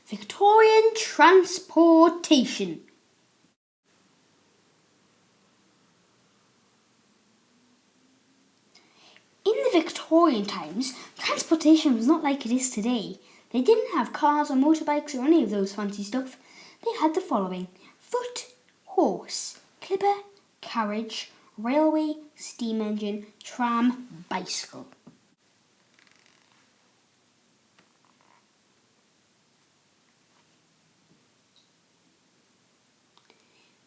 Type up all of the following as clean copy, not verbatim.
Victorian Transportation. In the Victorian times, transportation was not like it is today. They didn't have cars or motorbikes or any of those fancy stuff. They had the following: foot, horse, clipper, carriage, railway, steam engine, tram, bicycle.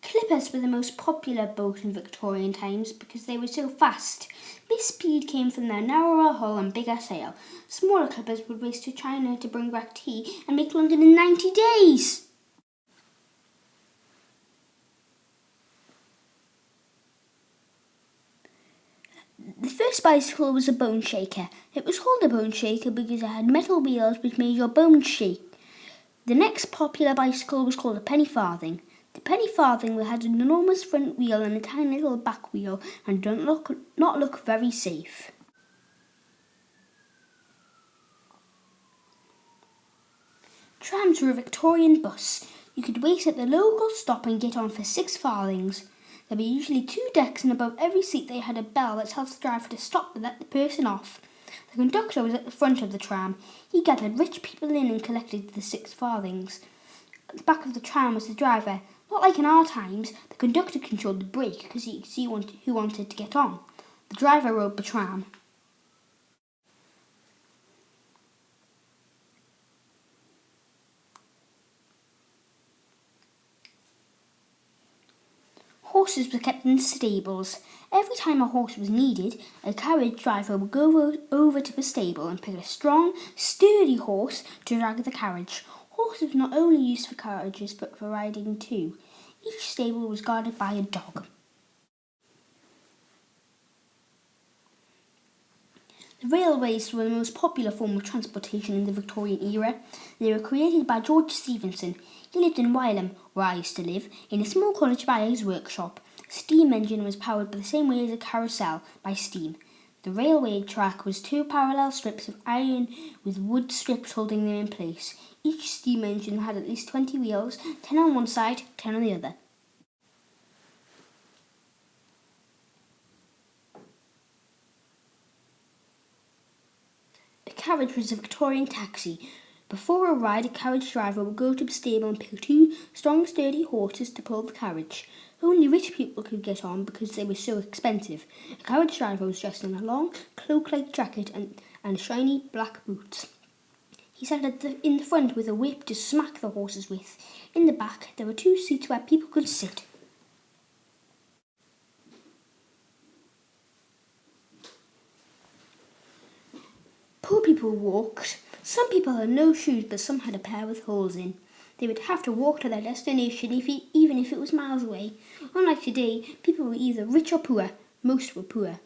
Clippers were the most popular boat in Victorian times because they were so fast. This speed came from their narrower hull and bigger sail. Smaller clippers would race to China to bring back tea and make London in 90 days. The first bicycle was a bone shaker. It was called a bone shaker because it had metal wheels which made your bones shake. The next popular bicycle was called a penny farthing. The penny farthing had an enormous front wheel and a tiny little back wheel and did not look very safe. Trams were a Victorian bus. You could wait at the local stop and get on for 6 farthings. There were usually 2 decks, and above every seat they had a bell that tells the driver to stop and let the person off. The conductor was at the front of the tram. He gathered rich people in and collected the 6 farthings. At the back of the tram was the driver. Not like in our times, the conductor controlled the brake because he could see who wanted to get on. The driver rode the tram. Horses were kept in stables. Every time a horse was needed, a carriage driver would go over to the stable and pick a strong, sturdy horse to drag the carriage. Horses were not only used for carriages but for riding too. Each stable was guarded by a dog. The railways were the most popular form of transportation in the Victorian era. They were created by George Stephenson. He lived in Wylam, where I used to live, in a small cottage by his workshop. A steam engine was powered by the same way as a carousel, by steam. The railway track was 2 parallel strips of iron with wood strips holding them in place. Each steam engine had at least 20 wheels, 10 on one side, 10 on the other. A carriage was a Victorian taxi. Before a ride, a carriage driver would go to the stable and pick 2 strong, sturdy horses to pull the carriage. Only rich people could get on because they were so expensive. A carriage driver was dressed in a long, cloak-like jacket and shiny black boots. He sat in the front with a whip to smack the horses with. In the back, there were 2 seats where people could sit. Poor people walked. Some people had no shoes, but some had a pair with holes in. They would have to walk to their destination even if it was miles away. Unlike today, people were either rich or poor. Most were poor.